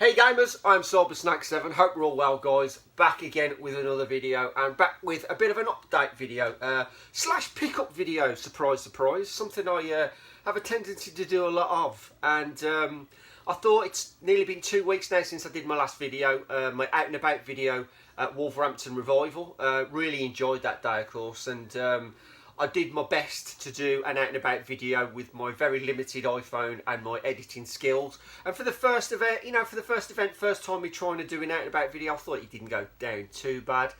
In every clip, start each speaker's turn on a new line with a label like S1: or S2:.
S1: Hey gamers, I'm Syber7. Hope you're all well, guys. Back again with another video, and back with a bit of an update video slash pickup video. Surprise, surprise. Something I have a tendency to do a lot of, and I thought it's nearly been 2 weeks now since I did my last video, my out and about video at Wolverhampton Revival. Really enjoyed that day, of course, and I did my best to do an out and about video with my very limited iPhone and my editing skills. And for the first event, first time me trying to do an out and about video, I thought it didn't go down too bad.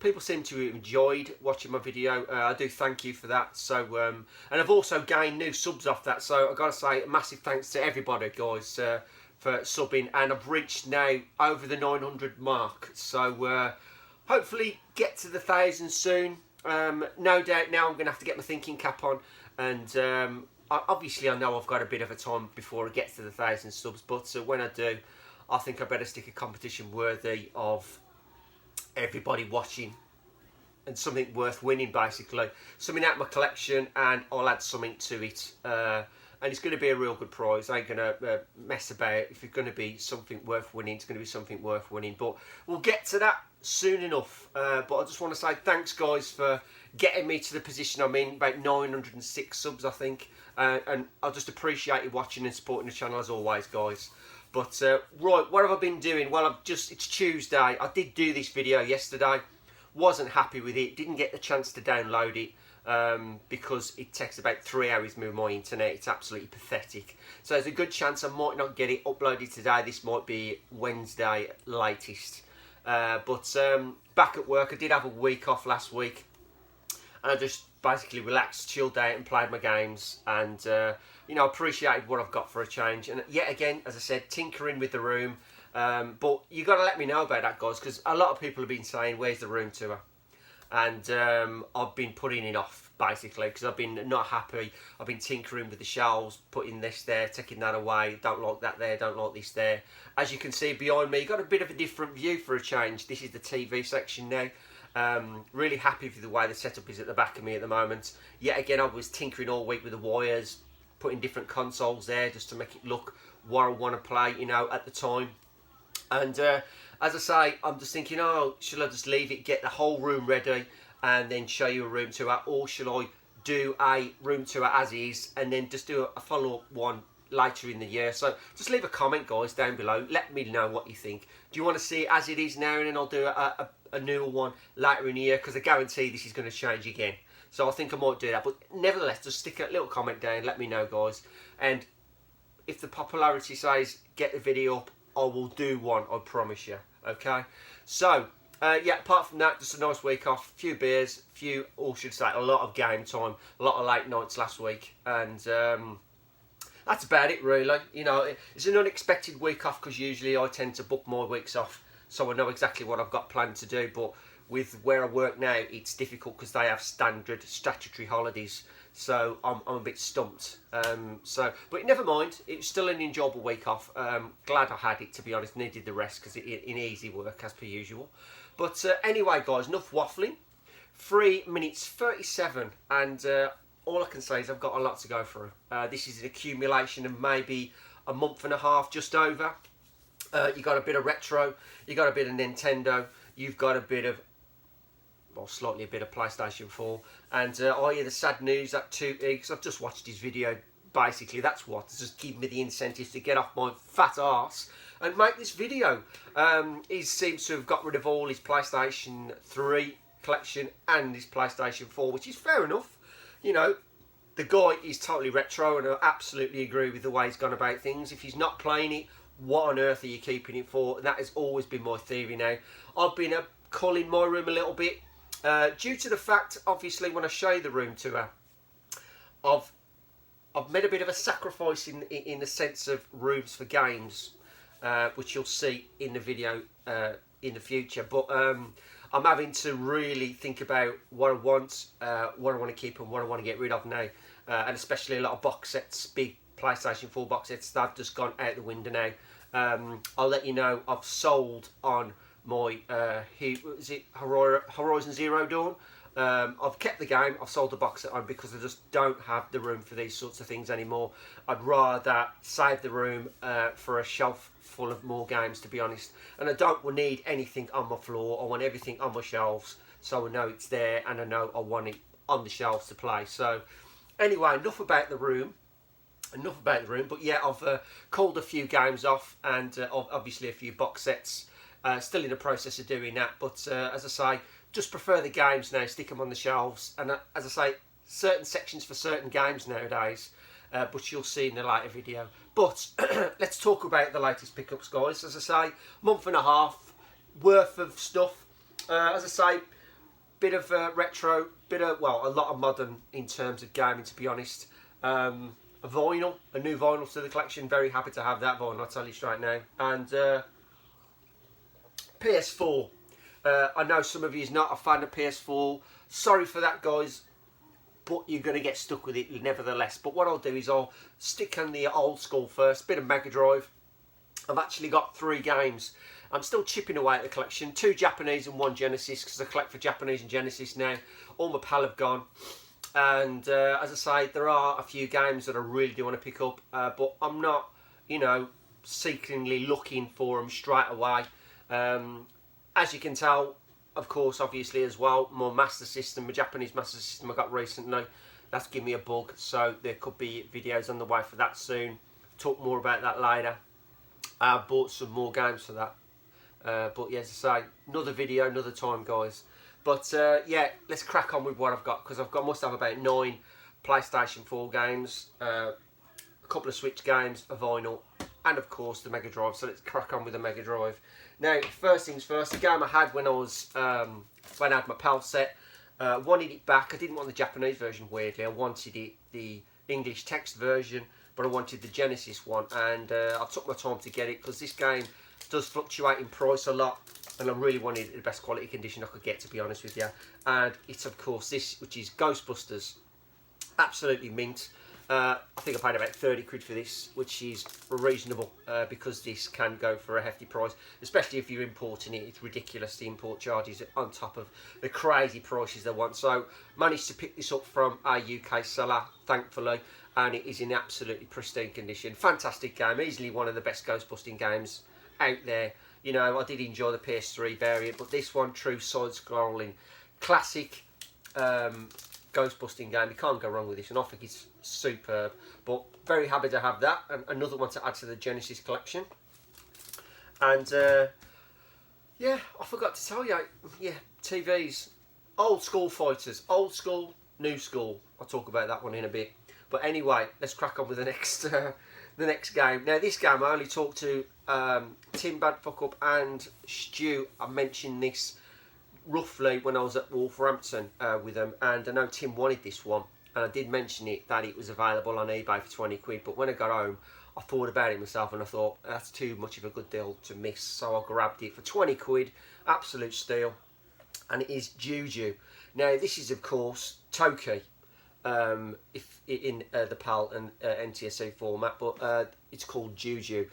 S1: People seem to have enjoyed watching my video. I do thank you for that. So, and I've also gained new subs off that. So I've got to say a massive thanks to everybody, guys, for subbing. And I've reached now over the 900 mark. So hopefully get to the 1,000 soon. No doubt now I'm going to have to get my thinking cap on, and obviously I know I've got a bit of a time before I get to the 1,000 subs, but when I do, I think I better stick a competition worthy of everybody watching and something worth winning, basically. Something out of my collection, and I'll add something to it, and it's going to be a real good prize. I ain't going to mess about. If it's going to be something worth winning, it's going to be something worth winning, but we'll get to that soon enough. But I just want to say thanks, guys, for getting me to the position I'm in, about 906 subs, I think, and I just appreciate you watching and supporting the channel as always, guys. But right, what have I been doing? Well, it's Tuesday. I did do this video yesterday, wasn't happy with it, didn't get the chance to download it because it takes about 3 hours to move my internet. It's absolutely pathetic, so there's a good chance I might not get it uploaded today. This might be Wednesday latest. But back at work, I did have a week off last week, and I just basically relaxed, chilled out and played my games, and you know, appreciated what I've got for a change. And yet again, as I said, tinkering with the room, but you got to let me know about that, guys, because a lot of people have been saying, where's the room tour? And I've been putting it off, basically, because I've been not happy. I've been tinkering with the shelves, putting this there, taking that away, don't like that there, don't like this there. As you can see behind me, you've got a bit of a different view for a change. This is the TV section now. Really happy with the way the setup is at the back of me at the moment. Yet again, I was tinkering all week with the wires, putting different consoles there just to make it look what I want to play, you know, at the time. And as I say, I'm just thinking, oh, should I just leave it, get the whole room ready, and then show you a room tour, or should I do a room tour as is, and then just do a follow-up one later in the year? So just leave a comment, guys, down below. Let me know what you think. Do you want to see it as it is now, and then I'll do a newer one later in the year? Because I guarantee this is going to change again. So I think I might do that. But nevertheless, just stick a little comment down. Let me know, guys. And if the popularity says get the video up, I will do one, I promise you. Okay? So, yeah, apart from that, just a nice week off. Few beers, or should say, a lot of game time. A lot of late nights last week. And that's about it, really. You know, it's an unexpected week off, because usually I tend to book my weeks off, so I know exactly what I've got planned to do. But with where I work now, it's difficult because they have standard statutory holidays, so I'm a bit stumped. But never mind, it's still an enjoyable week off. Glad I had it, to be honest. Needed the rest because in easy work as per usual. But anyway, guys, enough waffling. 3 minutes 37, and all I can say is I've got a lot to go through. This is an accumulation of maybe a month and a half, just over. You got a bit of retro, you got a bit of Nintendo, you've got a bit of, well, slightly a bit of PlayStation 4, and I hear the sad news that because I've just watched his video. Basically, that's what, it's just giving me the incentive to get off my fat arse and make this video. He seems to have got rid of all his PlayStation 3 collection and his PlayStation 4, which is fair enough. You know, the guy is totally retro, and I absolutely agree with the way he's gone about things. If he's not playing it, what on earth are you keeping it for? And that has always been my theory now. I've been culling my room a little bit, due to the fact, obviously, when I show you the room tour, I've made a bit of a sacrifice in the sense of rooms for games, which you'll see in the video in the future. But I'm having to really think about what I want to keep, and what I want to get rid of now, and especially a lot of box sets, big PlayStation 4 box sets, they've just gone out the window now. I'll let you know, I've sold on my Horizon Zero Dawn. I've kept the game, I've sold the box at home because I just don't have the room for these sorts of things anymore. I'd rather save the room for a shelf full of more games, to be honest. And I don't need anything on my floor. I want everything on my shelves, so I know it's there and I know I want it on the shelves to play. So anyway, enough about the room. But yeah, I've called a few games off, and obviously a few box sets. Still in the process of doing that, but as I say, just prefer the games now, stick them on the shelves. And as I say, certain sections for certain games nowadays, but you'll see in the later video. But let's talk about the latest pickups, guys. As I say, month and a half worth of stuff. As I say, bit of retro, well, a lot of modern in terms of gaming, to be honest. A vinyl, a new vinyl to the collection. Very happy to have that vinyl, I'll tell you straight now. And PS4. I know some of you is not a fan of PS4. Sorry for that, guys, but you're going to get stuck with it nevertheless. But what I'll do is I'll stick on the old school first. Bit of Mega Drive. I've actually got 3 games. I'm still chipping away at the collection. 2 Japanese and 1 Genesis, because I collect for Japanese and Genesis now. All my pal have gone. And as I say, there are a few games that I really do want to pick up, but I'm not, you know, seekingly looking for them straight away. As you can tell, of course, obviously as well, my Master System, my Japanese Master System I got recently, that's given me a bug, so there could be videos on the way for that soon. Talk more about that later. I bought some more games for that, but yeah, as I say, another video, another time, guys. But yeah, let's crack on with what I've got, because must have about 9 PlayStation 4 games, a couple of Switch games, a vinyl, and of course the Mega Drive. So let's crack on with the Mega Drive. Now, first things first, the game I had when I was when I had my PAL set, wanted it back. I didn't want the Japanese version, weirdly. I wanted it the English text version, but I wanted the Genesis one, and I took my time to get it, because this game does fluctuate in price a lot, and I really wanted it in the best quality condition I could get, to be honest with you. And it's of course this, which is Ghostbusters. Absolutely mint. I think I paid about 30 quid for this, which is reasonable, because this can go for a hefty price, especially if you're importing it. It's ridiculous, the import charges on top of the crazy prices they want. So managed to pick this up from our UK seller, thankfully, and it is in absolutely pristine condition. Fantastic game, easily one of the best Ghostbusting games out there. You know, I did enjoy the PS3 variant, but this one, true side-scrolling, classic Ghostbusting game. You can't go wrong with this, and I think it's superb. But very happy to have that, and another one to add to the Genesis collection. And yeah, I forgot to tell you, yeah, TVs, old school fighters, old school, new school. I'll talk about that one in a bit. But anyway, let's crack on with the next game. Now, this game I only talked to Tim Badfuckup and Stu. I mentioned this roughly when I was at Wolverhampton with them, and I know Tim wanted this one, and I did mention it that it was available on eBay for 20 quid. But when I got home, I thought about it myself, and I thought that's too much of a good deal to miss, so I grabbed it for 20 quid. Absolute steal. And it is Juju. Now, this is of course Toki, if in the PAL and NTSC format, but it's called Juju.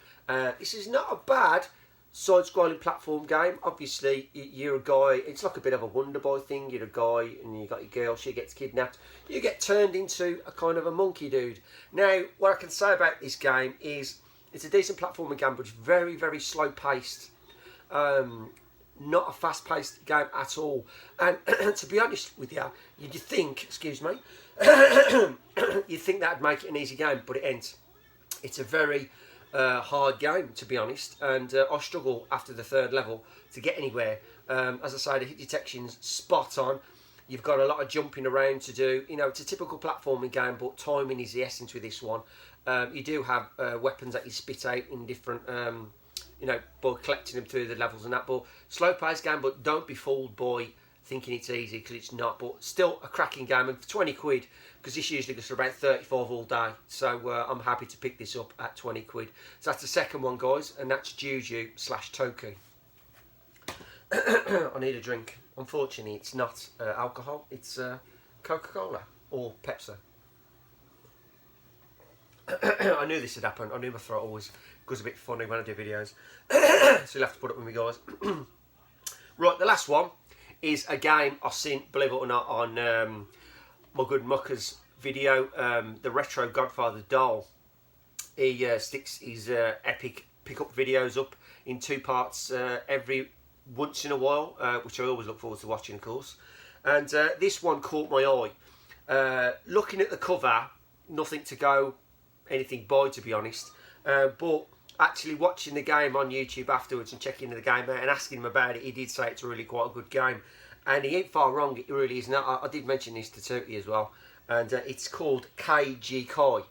S1: This is not a bad side-scrolling platform game. Obviously, you're a guy. It's like a bit of a Wonder Boy thing. You're a guy, and you got your girl. She gets kidnapped. You get turned into a kind of a monkey dude. Now, what I can say about this game is it's a decent platforming game, but it's very, very slow-paced. Not a fast-paced game at all. And to be honest with you, you'd think, excuse me, you'd think that'd make it an easy game, but it ain't. It's a very hard game, to be honest, and I struggle after the 3rd level to get anywhere. As I say, the hit detection's spot on. You've got a lot of jumping around to do. You know, it's a typical platforming game, but timing is the essence with this one. You do have weapons that you spit out in different, you know, by collecting them through the levels and that. But slow-paced game, but don't be fooled by thinking it's easy, because it's not. But still a cracking game, and for 20 quid, because this usually goes for about 35 all day. So I'm happy to pick this up at 20 quid. So that's the second one, guys, and that's Juju / Toki. I need a drink. Unfortunately, it's not alcohol. It's Coca-Cola or Pepsi. I knew this would happen. I knew my throat always goes a bit funny when I do videos. So you'll have to put up with me, guys. Right, the last one is a game I've seen, believe it or not, on my good Mucker's video, the Retro Godfather doll. He sticks his epic pickup videos up in 2 parts every once in a while, which I always look forward to watching, of course. And this one caught my eye. Looking at the cover, nothing to go anything by, to be honest. But actually watching the game on YouTube afterwards and checking the game out and asking him about it, he did say it's really quite a good game. And he ain't far wrong, it really is. Now, I did mention this to Turkey as well. And it's called Cagey Khan.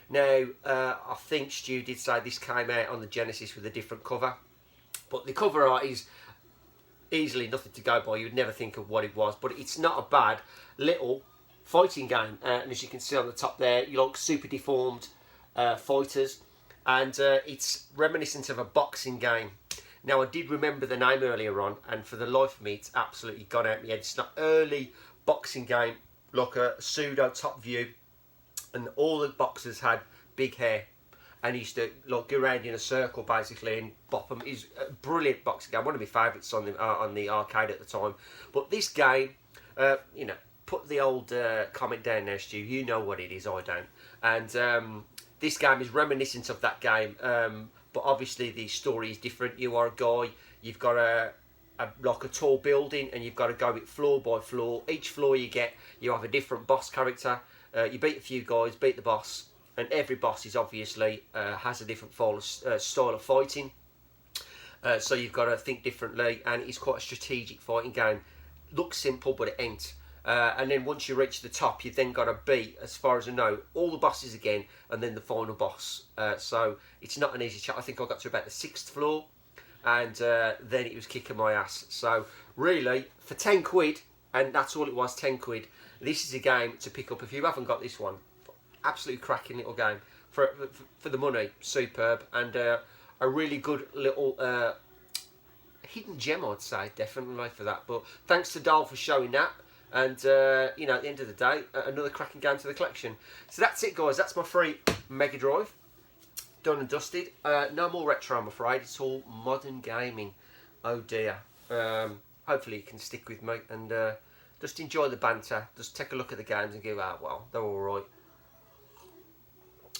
S1: Now, I think Stu did say this came out on the Genesis with a different cover. But the cover art is easily nothing to go by. You'd never think of what it was. But it's not a bad little fighting game. And as you can see on the top there, you like super deformed fighters. And it's reminiscent of a boxing game. Now, I did remember the name earlier on. And for the life of me, it's absolutely gone out of my head. It's an early boxing game, like a pseudo top view. And all the boxers had big hair, and he used to like go around in a circle basically and bop them. It's a brilliant boxing game, one of my favourites on the arcade at the time. But this game, you know, put the old comment down there, Stu. You know what it is, I don't. And this game is reminiscent of that game, but obviously the story is different. You are a guy. You've got like a tall building, and you've got to go it floor by floor. Each floor you get, you have a different boss character. You beat a few guys, beat the boss, and every boss is obviously has a different style of fighting. So you've got to think differently, and it's quite a strategic fighting game. Looks simple, but it ain't. And then once you reach the top, you've then got to beat, as far as I know, all the bosses again, and then the final boss. So it's not an easy chat. I think I got to about the 6th floor, and then it was kicking my ass. So really, for 10 quid, and that's all it was, 10 quid. This is a game to pick up if you haven't got this one. Absolutely cracking little game. For the money, superb. And a really good little hidden gem, I'd say, definitely for that. But thanks to Dahl for showing that. And, you know, at the end of the day, another cracking game to the collection. So that's it, guys. That's my free Mega Drive. Done and dusted. No more retro, I'm afraid. It's all modern gaming. Oh, dear. Hopefully you can stick with me and... just enjoy the banter, just take a look at the games and go, ah, well, they're alright.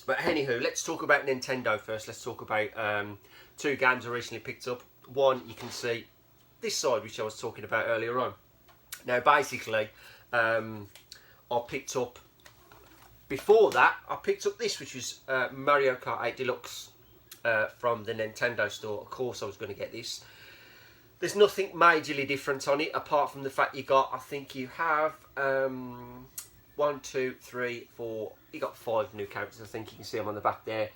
S1: But anywho, let's talk about Nintendo first. Let's talk about 2 games I recently picked up. One, you can see this side, which I was talking about earlier on. Now, basically, I picked up, before that, I picked up this, which was Mario Kart 8 Deluxe from the Nintendo store. Of course, I was going to get this. There's nothing majorly different on it, apart from the fact you got, I think you have 1, 2, 3, 4, you got 5 new characters. I think you can see them on the back there.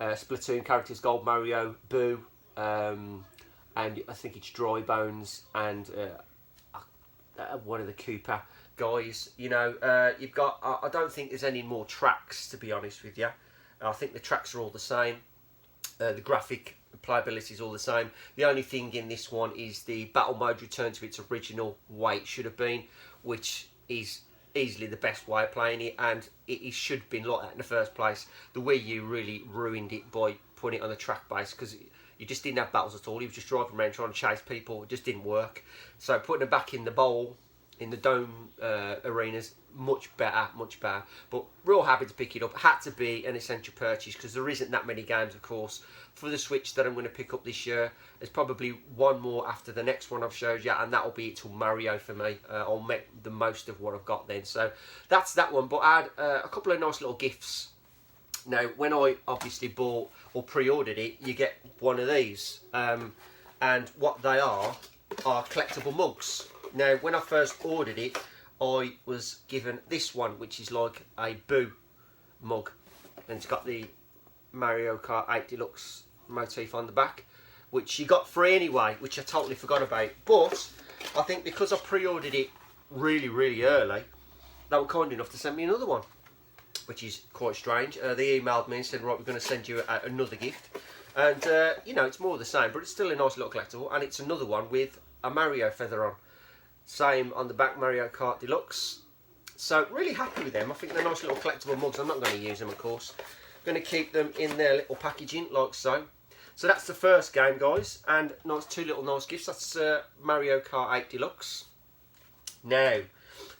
S1: Splatoon characters, Gold Mario, Boo, and I think it's Dry Bones, and one of the Koopa guys. You know, you've got, I don't think there's any more tracks, to be honest with you. I think the tracks are all the same. The graphic playability is all the same. The only thing in this one is the battle mode returned to its original way it should have been, which is easily the best way of playing it, and it should have been like that in the first place. The Wii U really ruined it by putting it on the track base, because you just didn't have battles at all. You were just driving around trying to chase people. It just didn't work. So putting it back in the bowl, in the dome arenas, much better, much better. But real happy to pick it up. Had to be an essential purchase, because there isn't that many games, of course, for the Switch that I'm going to pick up this year. There's probably one more after the next one I've showed you, and that'll be it till Mario for me. I'll make the most of what I've got then. So that's that one. But I had a couple of nice little gifts. Now, when I obviously bought or pre-ordered it, you get one of these. And what they are collectible mugs. Now, when I first ordered it, I was given this one, which is like a Boo mug. And it's got the Mario Kart 8 Deluxe motif on the back, which you got free anyway, which I totally forgot about. But I think because I pre-ordered it really, really early, they were kind enough to send me another one, which is quite strange. They emailed me and said, right, we're going to send you another gift. And, you know, it's more of the same, but it's still a nice little collectible. And it's another one with a Mario feather on. Same on the back, Mario Kart Deluxe. So, really happy with them. I think they're nice little collectible mugs. I'm not going to use them, of course. I'm going to keep them in their little packaging, like so. So, that's the first game, guys. And nice, 2 little nice gifts. That's Mario Kart 8 Deluxe. Now,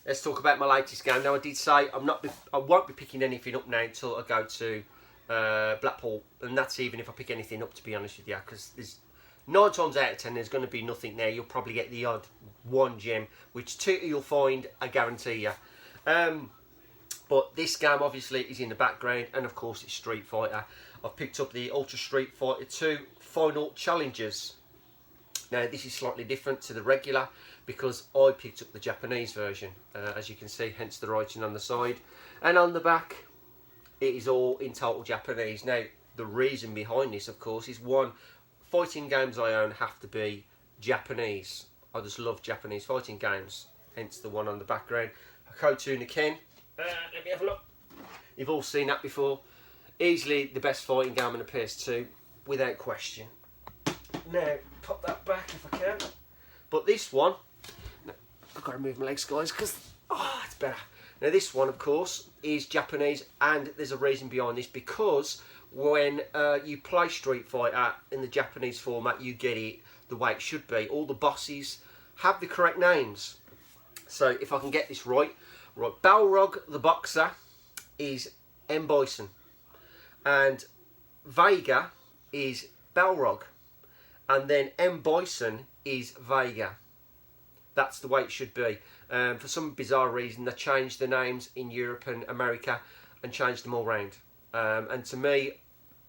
S1: let's talk about my latest game. Now, I did say I won't be picking anything up now until I go to Blackpool, and that's even if I pick anything up, to be honest with you, because there's 9 times out of 10 there's going to be nothing there. You'll probably get the odd one gem, which 2 you'll find, I guarantee you. But this game obviously is in the background, and of course it's Street Fighter. I've picked up the Ultra Street Fighter 2 Final Challenges. Now, this is slightly different to the regular because I picked up the Japanese version, as you can see, hence the writing on the side. And on the back, it is all in total Japanese. Now, the reason behind this, of course, is one, fighting games I own have to be Japanese. I just love Japanese fighting games, hence the one on the background. Hokuto no Ken. Let me have a look. You've all seen that before. Easily the best fighting game on the PS2, without question. Now, pop that back if I can. But this one, I've got to move my legs, guys, because it's better. Now, this one, of course, is Japanese, and there's a reason behind this, because when you play Street Fighter in the Japanese format, you get it the way it should be. All the bosses have the correct names. So, if I can get this right, Balrog the Boxer is M. Bison, and Vega is Balrog, and then M. Bison is Vega. That's the way it should be. For some bizarre reason, they changed the names in Europe and America and changed them all round. And to me,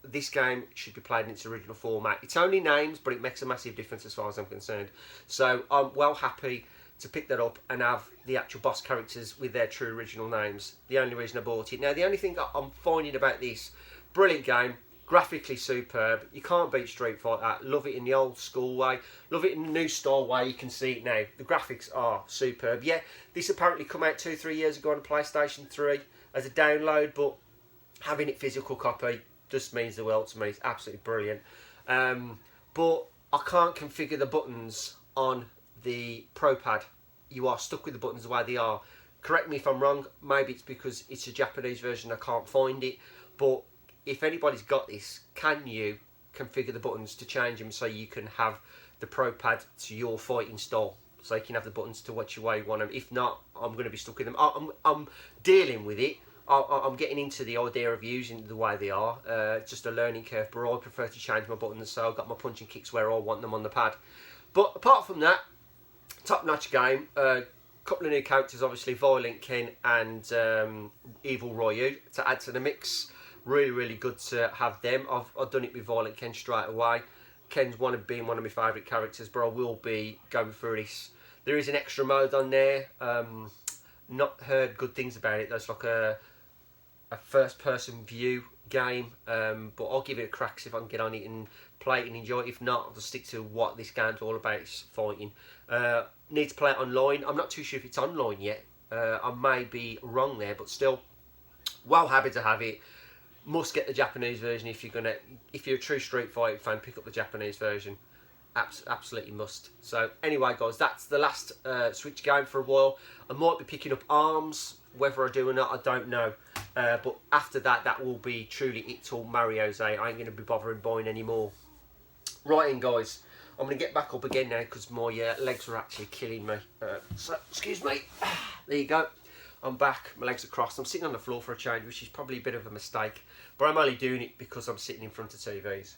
S1: this game should be played in its original format. It's only names, but it makes a massive difference as far as I'm concerned. So I'm well happy to pick that up and have the actual boss characters with their true original names. The only reason I bought it. Now, the only thing that I'm finding about this, brilliant game, graphically superb. You can't beat Street Fighter. Love it in the old school way. Love it in the new style way. You can see it now. The graphics are superb. Yeah, this apparently come out 2-3 years ago on PlayStation 3 as a download, but having it physical copy just means the world to me. It's absolutely brilliant. But I can't configure the buttons on the Pro Pad. You are stuck with the buttons the way they are. Correct me if I'm wrong. Maybe it's because it's a Japanese version. I can't find it. But if anybody's got this, can you configure the buttons to change them so you can have the Pro Pad to your fighting style, so you can have the buttons to which way you want them? If not, I'm going to be stuck with them. I'm dealing with it. I'm getting into the idea of using the way they are. It's just a learning curve, but I prefer to change my buttons, so I've got my punching kicks where I want them on the pad. But apart from that, top-notch game. Couple of new characters, obviously, Violent Ken and Evil Ryu to add to the mix. Really, really good to have them. I've done it with Violent Ken straight away. Ken's been one of my favourite characters, but I will be going through this. There is an extra mode on there. Not heard good things about it. That's like a first-person view game, but I'll give it a crack, see if I can get on it and play it and enjoy it. If not, I'll just stick to what this game's all about, is fighting. Need to play it online. I'm not too sure if it's online yet. I may be wrong there, but still, well happy to have it. Must get the Japanese version if you're a true Street Fighter fan. Pick up the Japanese version. Absolutely must. So anyway, guys, that's the last Switch game for a while. I might be picking up ARMS. Whether I do or not, I don't know. But after that, that will be truly it till Mario's I ain't going to be bothering buying any more. Right in, guys. I'm going to get back up again now because my legs are actually killing me. So, excuse me. There you go. I'm back. My legs are crossed. I'm sitting on the floor for a change, which is probably a bit of a mistake. But I'm only doing it because I'm sitting in front of TVs.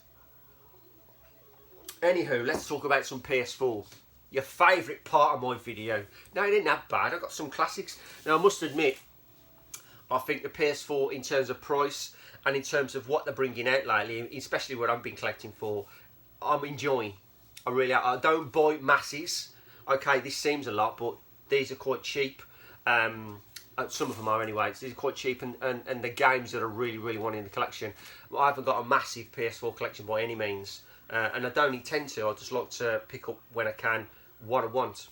S1: Anywho, let's talk about some PS4. Your favourite part of my video. Now, it ain't that bad. I've got some classics. Now, I must admit, I think the PS4, in terms of price and in terms of what they're bringing out lately, especially what I've been collecting for, I'm enjoying. I don't buy masses. Okay, this seems a lot, but these are quite cheap. Some of them are anyway. So these are quite cheap, and the games that I really, really want in the collection. I haven't got a massive PS4 collection by any means, and I don't intend to. I just like to pick up when I can what I want.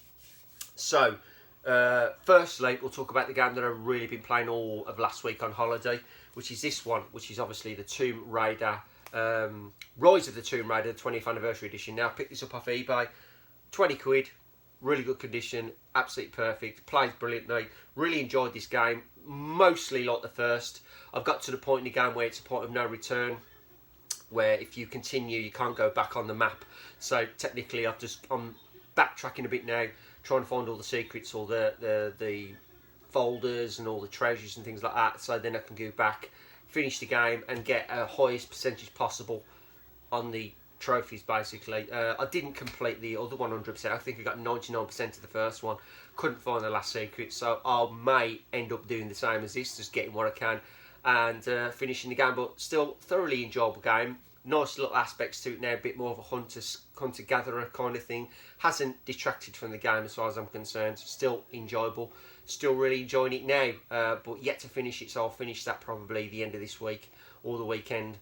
S1: So, firstly, we'll talk about the game that I've really been playing all of last week on holiday, which is this one, which is obviously the Tomb Raider, Rise of the Tomb Raider 20th Anniversary Edition. Now, I picked this up off eBay, 20 quid, really good condition, absolutely perfect, plays brilliantly, really enjoyed this game, mostly like the first. I've got to the point in the game where it's a point of no return, where if you continue, you can't go back on the map. So technically, I'm backtracking a bit now, trying to find all the secrets, all the folders and all the treasures and things like that, so then I can go back, finish the game and get a highest percentage possible on the trophies basically. I didn't complete the other 100%. I think I got 99% of the first one. Couldn't find the last secret, so I may end up doing the same as this, just getting what I can and finishing the game. But still, thoroughly enjoyable game. Nice little aspects to it now, a bit more of a hunter-gatherer kind of thing. Hasn't detracted from the game as far as I'm concerned. Still enjoyable. Still really enjoying it now, but yet to finish it, so I'll finish that probably the end of this week or the weekend.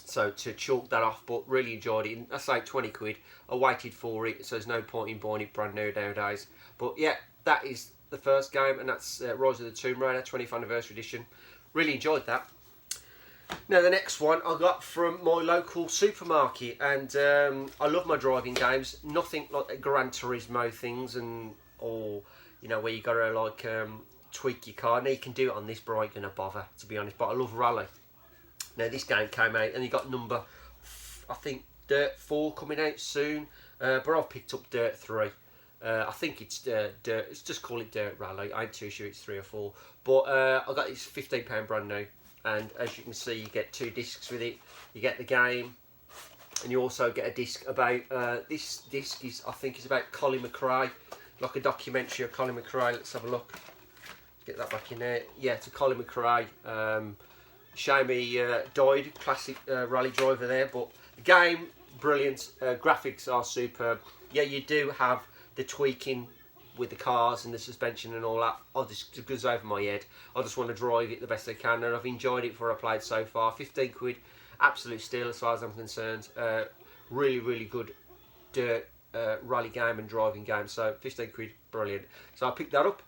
S1: So to chalk that off, but really enjoyed it. I say 20 quid. I waited for it, so there's no point in buying it brand new nowadays. But yeah, that is the first game, and that's Rise of the Tomb Raider 20th Anniversary Edition. Really enjoyed that. Now the next one I got from my local supermarket, and I love my driving games. Nothing like the Gran Turismo things, or you know, where you got to like tweak your car. Now you can do it on this, but I ain't gonna bother, to be honest. But I love Rally. Now this game came out, and you got number, I think, Dirt 4 coming out soon. But I've picked up Dirt 3. I think it's Dirt. Let's just call it Dirt Rally. I ain't too sure it's 3 or 4. But I got this £15 brand new, and as you can see, you get 2 discs with it. You get the game, and you also get a disc about this disc is, I think, is about Colin McRae, like a documentary of Colin McRae. Let's have a look. Get that back in there. Yeah, to Colin McRae. Shame he died, classic rally driver there, but the game, brilliant. Graphics are superb. Yeah, you do have the tweaking with the cars and the suspension and all that. It goes over my head. I just want to drive it the best I can, and I've enjoyed it for what I played so far. 15 quid, absolute steal as far as I'm concerned. Really, really good dirt rally game and driving game, so 15 quid, brilliant. So I picked that up.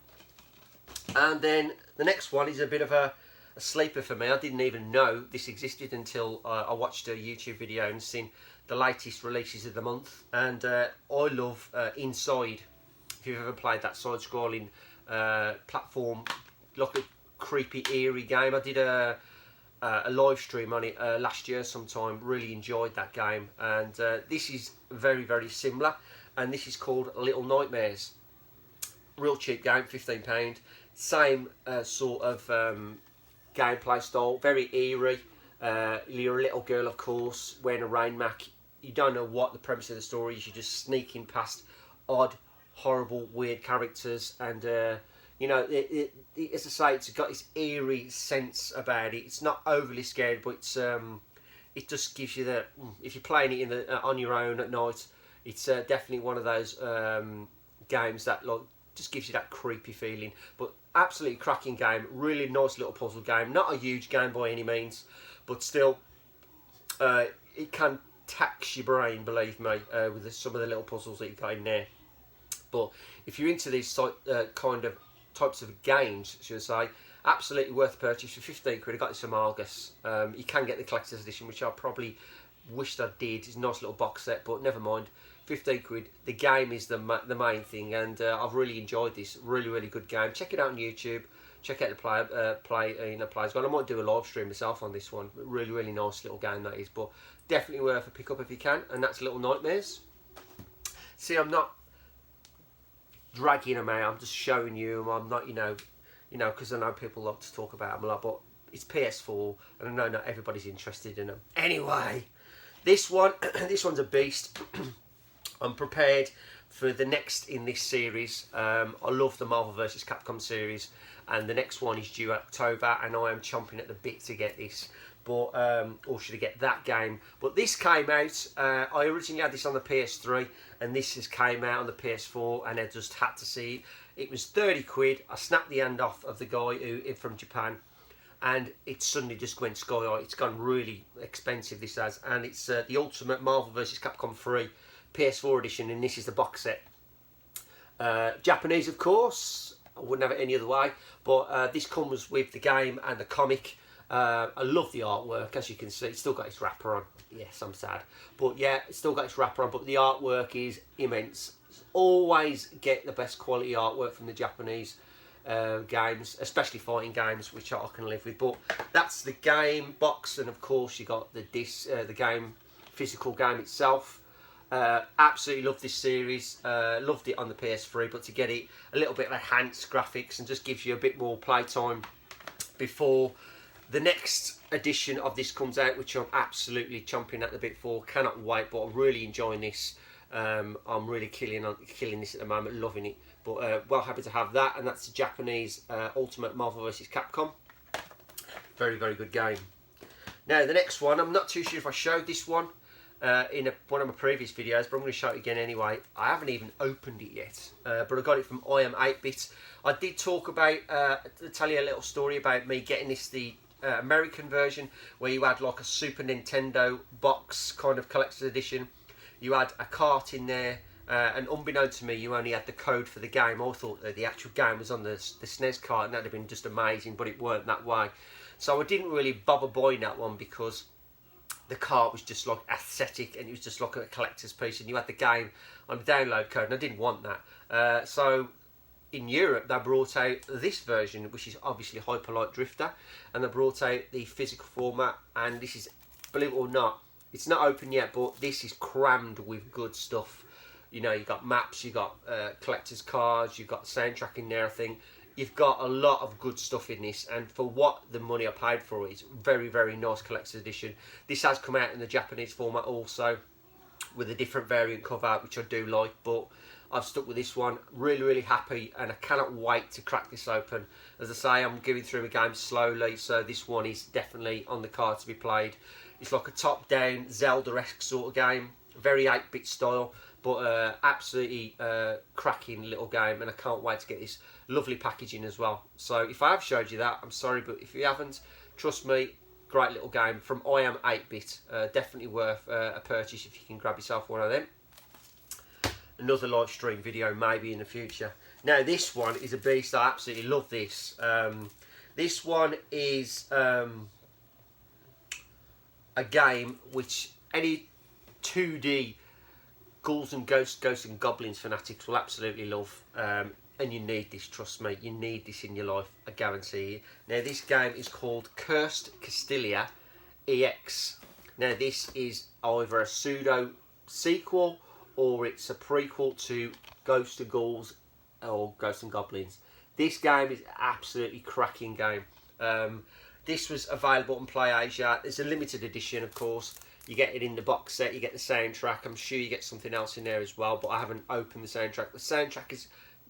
S1: And then the next one is a bit of a sleeper for me. I didn't even know this existed until I watched a YouTube video and seen the latest releases of the month. And I love Inside. If you've ever played that side-scrolling platform, like a creepy, eerie game. I did a live stream on it last year sometime. Really enjoyed that game. And this is very, very similar. And this is called Little Nightmares. Real cheap game, £15. Same sort of gameplay style, very eerie. You're a little girl, of course, wearing a rain mac. You don't know what the premise of the story is. You're just sneaking past odd, horrible, weird characters, and you know, as I say, it's got this eerie sense about it. It's not overly scared, but it's it just gives you the, if you're playing it on your own at night, it's definitely one of those games that like just gives you that creepy feeling. But absolutely cracking game, really nice little puzzle game. Not a huge game by any means, but still, it can tax your brain, believe me, with some of the little puzzles that you've got in there. But if you're into these kind of types of games, should I say, absolutely worth purchase for 15 quid. I got this from Argus. You can get the collector's edition, which I probably wished I did. It's a nice little box set, but never mind. 15 quid. The game is the main thing, and I've really enjoyed this. Really, really good game. Check it out on YouTube. Check out the players guide. I might do a live stream myself on this one. Really, really nice little game that is, but definitely worth a pick up if you can. And that's Little Nightmares. See, I'm not dragging them out. I'm just showing you. I'm not, you know, because I know people love to talk about them a lot, but it's PS4, and I know not everybody's interested in them. Anyway, this one, this one's a beast. I'm prepared for the next in this series. I love the Marvel vs. Capcom series, and the next one is due October, and I am chomping at the bit to get this. But or should I get that game? But this came out. I originally had this on the PS3, and this has came out on the PS4, and I just had to see it. It was 30 quid. I snapped the hand off of the guy who from Japan, and it suddenly just went sky high. It's gone really expensive, this has, and it's the Ultimate Marvel vs. Capcom 3 PS4 edition, and this is the box set. Japanese, of course. I wouldn't have it any other way. But this comes with the game and the comic. I love the artwork, as you can see. It's still got its wrapper on. Yes, I'm sad. But yeah, it's still got its wrapper on, but the artwork is immense. Always get the best quality artwork from the Japanese games, especially fighting games, which I can live with. But that's the game box, and of course you got the disc, the game, physical game itself. Absolutely love this series. Loved it on the PS3, but to get it a little bit enhanced graphics and just gives you a bit more playtime before the next edition of this comes out, which I'm absolutely chomping at the bit for. Cannot wait, but I'm really enjoying this. I'm really killing this at the moment, loving it. But well happy to have that, and that's the Japanese Ultimate Marvel vs. Capcom. Very, very good game. Now the next one, I'm not too sure if I showed this one in one of my previous videos, but I'm going to show it again anyway. I haven't even opened it yet, but I got it from I Am 8-Bit. I did talk about, tell you a little story about me getting this, the American version, where you had like a Super Nintendo box kind of collector's edition. You had a cart in there, and unbeknown to me, you only had the code for the game. I thought that the actual game was on the SNES cart, and that'd have been just amazing, but it weren't that way. So I didn't really bother buying that one because the cart was just like aesthetic, and it was just like a collector's piece, and you had the game on the download code, and I didn't want that. So in Europe, they brought out this version, which is obviously Hyperlight Drifter, and they brought out the physical format, and this is, believe it or not, it's not open yet, but this is crammed with good stuff. You know, you've got maps, you've got collector's cards, you've got soundtrack in there, I think. You've got a lot of good stuff in this, and for what the money I paid for it, it's very, very nice collector's edition. This has come out in the Japanese format also, with a different variant cover, which I do like, but I've stuck with this one. Really, really happy, and I cannot wait to crack this open. As I say, I'm going through the game slowly, so this one is definitely on the card to be played. It's like a top-down Zelda-esque sort of game, very 8-bit style, but absolutely cracking little game, and I can't wait to get this lovely packaging as well. So if I have showed you that, I'm sorry, but if you haven't, trust me, great little game from I Am 8-Bit. Definitely worth a purchase if you can grab yourself one of them. Another live stream video maybe in the future. Now this one is a beast. I absolutely love this. This one is a game which any 2D ghouls and ghosts and goblins fanatics will absolutely love, and you need this, trust me, you need this in your life, I guarantee you. Now this game is called Cursed Castilia EX. Now this is either a pseudo sequel or it's a prequel to Ghosts and Ghouls or Ghosts and Goblins. This game is absolutely cracking game. This was available on PlayAsia. There's a limited edition, of course. You get it in the box set, you get the soundtrack. I'm sure you get something else in there as well, but I haven't opened the soundtrack. The soundtrack is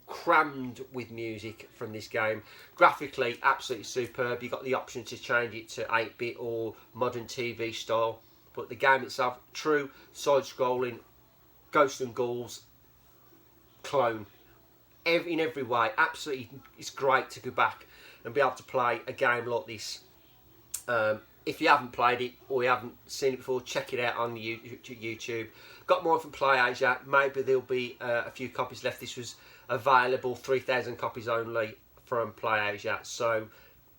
S1: crammed with music from this game. Graphically, absolutely superb. You've got the option to change it to 8-bit or modern TV style. But the game itself, true side-scrolling, Ghosts and Ghouls clone. In every way, absolutely, it's great to go back and be able to play a game like this. If you haven't played it or you haven't seen it before, check it out on YouTube. Got more from PlayAsia. Maybe there'll be a few copies left. This was available, 3,000 copies only from PlayAsia. So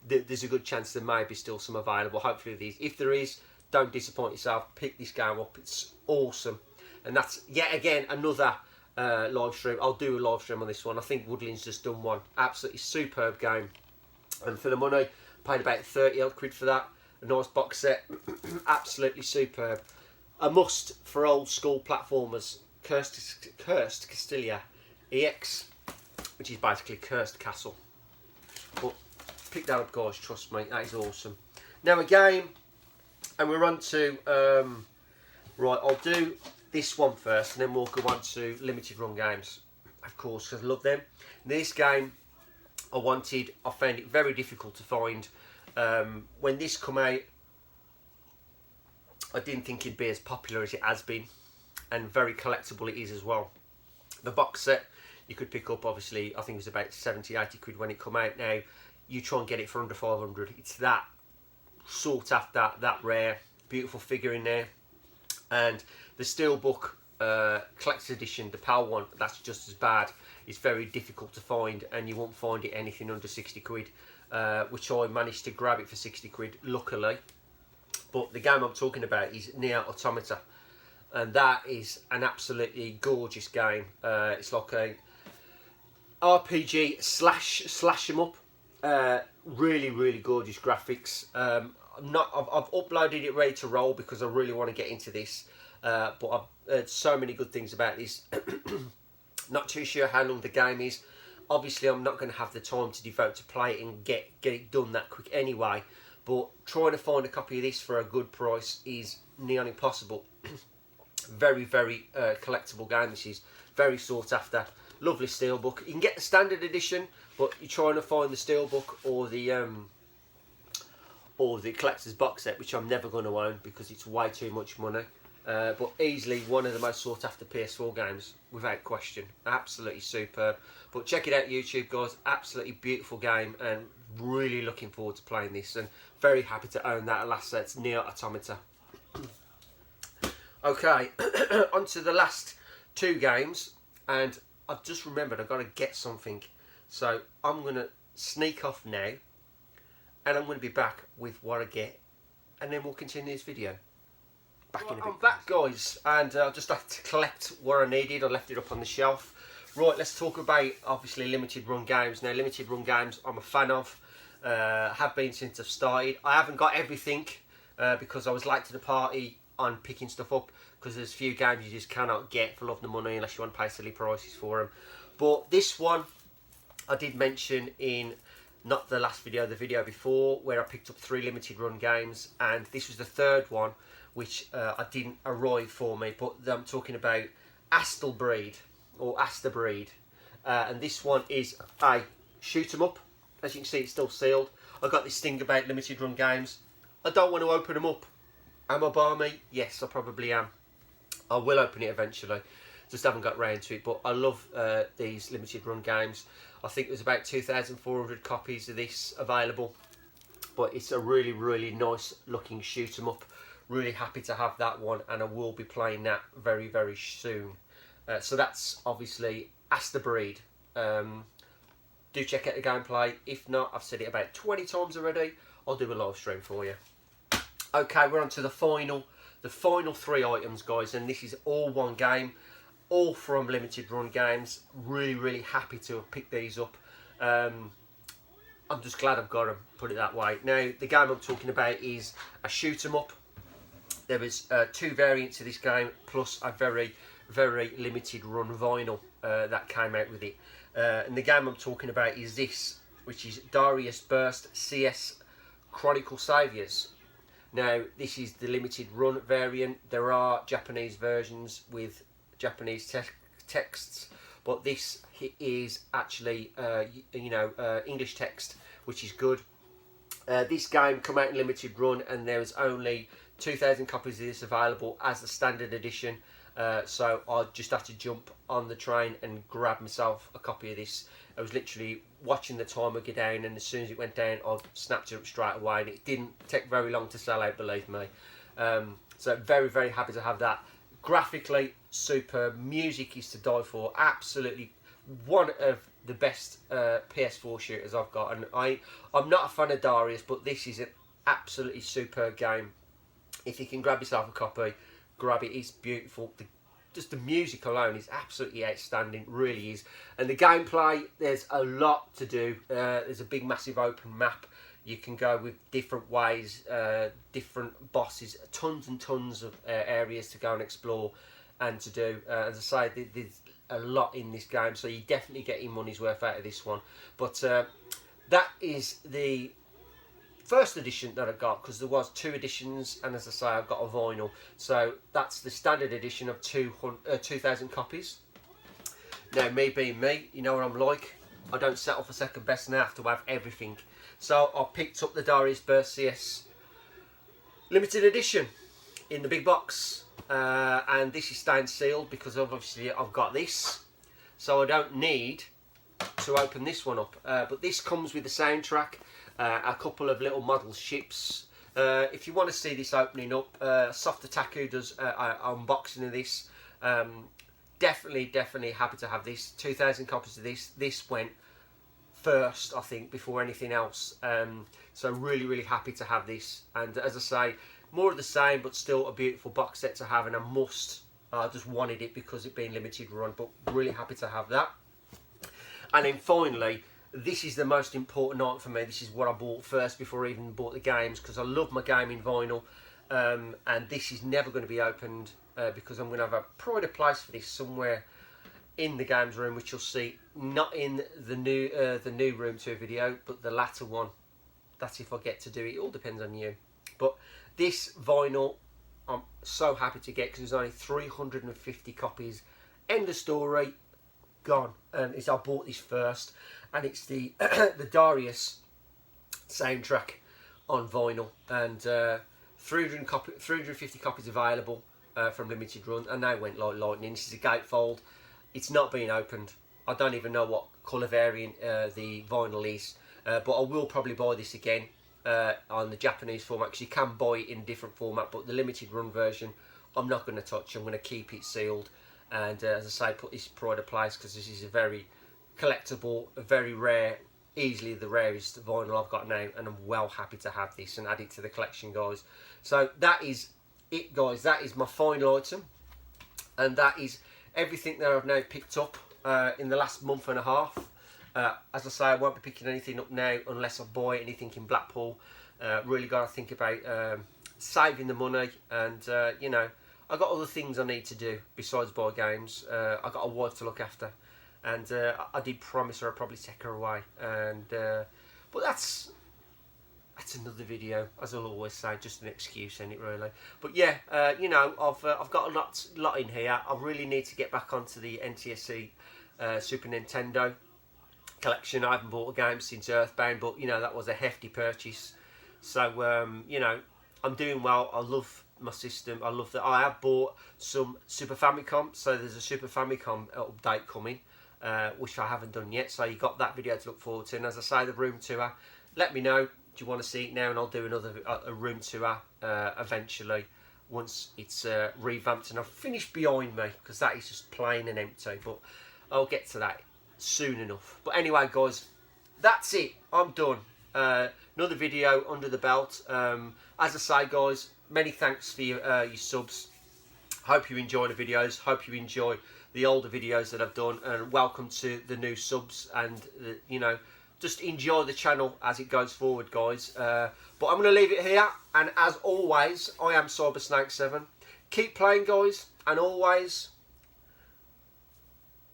S1: there's a good chance there may be still some available. Hopefully there is. If there is, don't disappoint yourself. Pick this game up. It's awesome. And that's yet again another live stream. I'll do a live stream on this one. I think Woodland's just done one. Absolutely superb game. And for the money, paid about 30 odd quid for that. A nice box set. Absolutely superb. A must for old school platformers. Cursed Castilia EX, which is basically Cursed Castle. But pick that up, guys, trust me, that is awesome. Now a game, and we're on to right, I'll do this one first and then we'll go on to limited run games, of course, because I love them. This game I found it very difficult to find. When this come out, I didn't think it'd be as popular as it has been, and very collectible it is as well. The box set you could pick up, obviously, I think it was about 70, 80 quid when it come out. Now you try and get it for under 500. It's that sought after, that rare, beautiful figure in there. And the Steelbook collector's edition, the PAL one, that's just as bad. It's very difficult to find, and you won't find it anything under 60 quid, which I managed to grab it for 60 quid, luckily. But the game I'm talking about is Nier Automata, and that is an absolutely gorgeous game. It's like a RPG slash 'em up. Really, really gorgeous graphics. I've uploaded it ready to roll because I really want to get into this. but I've heard so many good things about this. Not too sure how long the game is. Obviously, I'm not going to have the time to devote to play it and get it done that quick anyway. But trying to find a copy of this for a good price is nearly impossible. Very, very collectible game. This is very sought after. Lovely steelbook. You can get the standard edition, but you're trying to find the steelbook or the collector's box set, which I'm never going to own because it's way too much money. But easily one of the most sought after PS4 games, without question. Absolutely superb. But check it out, YouTube, guys. Absolutely beautiful game, and really looking forward to playing this, and very happy to own that. Last set's Nier Automata. Okay, on to the last two games, and I've just remembered I've got to get something, so I'm going to sneak off now, and I'm going to be back with what I get, and then we'll continue this video. Back in a bit. I'm back, guys, and I just had to collect what I needed. I left it up on the shelf. Right, let's talk about, obviously, limited run games. Now, limited run games I'm a fan of, have been since I've started. I haven't got everything because I was late to the party on picking stuff up, because there's a few games you just cannot get for love nor money unless you want to pay silly prices for them. But this one I did mention in not the last video, the video before, where I picked up 3 limited run games, and this was the third one which I didn't arrive for me, but I'm talking about Astelbreed, or Asterbreed, and this one is a shoot 'em up. As you can see, it's still sealed. I got this thing about limited run games. I don't want to open them up. Am I balmy? Yes, I probably am. I will open it eventually. Just haven't got round to it. But I love these limited run games. I think there's about 2,400 copies of this available. But it's a really, really nice looking shoot 'em up. Really happy to have that one, and I will be playing that very, very soon. So that's obviously Asterbreed. Do check out the gameplay. If not, I've said it about 20 times already. I'll do a live stream for you. Okay, we're on to the final 3 items, guys, and this is all one game, all from limited run games. Really, really happy to have picked these up. I'm just glad I've got them, put it that way. Now, the game I'm talking about is a shoot 'em up. There is 2 variants of this game, plus a very, very limited run vinyl that came out with it. And the game I'm talking about is this, which is Darius Burst CS Chronicle Saviors. Now, this is the limited run variant. There are Japanese versions with Japanese texts, but this is actually, English text, which is good. This game come out in limited run, and there's only 2,000 copies of this available as the standard edition. So I just have to jump on the train and grab myself a copy of this. I was literally watching the timer go down, and as soon as it went down, I snapped it up straight away, and it didn't take very long to sell out, believe me. So very, very happy to have that. Graphically superb, music is to die for. Absolutely one of the best PS4 shooters I've got, and I'm not a fan of Darius, but this is an absolutely superb game. If you can grab yourself a copy, grab it. It's beautiful. Just the music alone is absolutely outstanding, really is. And the gameplay, there's a lot to do. There's a big, massive open map. You can go with different ways, different bosses, tons and tons of areas to go and explore and to do. As I say, there's a lot in this game, so you definitely get your money's worth out of this one. But that is the first edition that I got, because there was 2 editions, and as I say, I've got a vinyl. So that's the standard edition of 2,000 copies. Now, me being me, you know what I'm like. I don't settle for second best, and I have to have everything. So I picked up the Darius Burst CS limited edition in the big box, and this is staying sealed because obviously I've got this, so I don't need to open this one up. But this comes with the soundtrack. A couple of little model ships. If you want to see this opening up, Soft Attack who does an unboxing of this. Definitely happy to have this. 2,000 copies of this. This went first, I think, before anything else. So really happy to have this. And as I say, more of the same, but still a beautiful box set to have, and a must. I just wanted it because it being limited run, but really happy to have that. And then finally, this is the most important item for me. This is what I bought first before I even bought the games, because I love my gaming vinyl, and this is never going to be opened because I'm going to have a pride of place for this somewhere in the games room, which you'll see not in the new room tour video, but the latter one. That's if I get to do it. It all depends on you. But this vinyl, I'm so happy to get, because there's only 350 copies. End of story. Gone. And I bought this first, and it's the the Darius soundtrack on vinyl, and 350 copies available from limited run, and they went like lightning. This is a gatefold. It's not being opened. I don't even know what colour variant the vinyl is, but I will probably buy this again on the Japanese format, because you can buy it in a different format, but the limited run version I'm not going to touch. I'm going to keep it sealed, and as I say, put this pride of place, because this is a very collectible, a very rare, easily the rarest vinyl I've got now, and I'm well happy to have this and add it to the collection, guys. So that is it, guys. That is my final item, and that is everything that I've now picked up in the last month and a half. As I say, I won't be picking anything up now unless I buy anything in Blackpool. Really got to think about saving the money, and you know, I got other things I need to do besides buy games. I got a wife to look after, and I did promise her I'd probably take her away. And but that's another video, as I'll always say, just an excuse, ain't it, really? But yeah, you know, I've got a lot in here. I really need to get back onto the NTSC Super Nintendo collection. I haven't bought a game since Earthbound, but you know, that was a hefty purchase. So you know, I'm doing well. I love my system. I love that I have bought some Super Famicom. So there's a Super Famicom update coming, which I haven't done yet. So you got that video to look forward to. And as I say, the room tour, let me know. Do you want to see it now? And I'll do another room tour eventually, once it's revamped and I've finished behind me, because that is just plain and empty. But I'll get to that soon enough. But anyway, guys, that's it. I'm done. Another video under the belt. As I say, guys, many thanks for your subs. Hope you enjoy the videos. Hope you enjoy the older videos that I've done, and welcome to the new subs. And you know, just enjoy the channel as it goes forward, guys. But I'm going to leave it here, and as always, I am Cybersnake7. Keep playing, guys, and always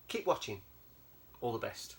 S1: keep watching. All the best.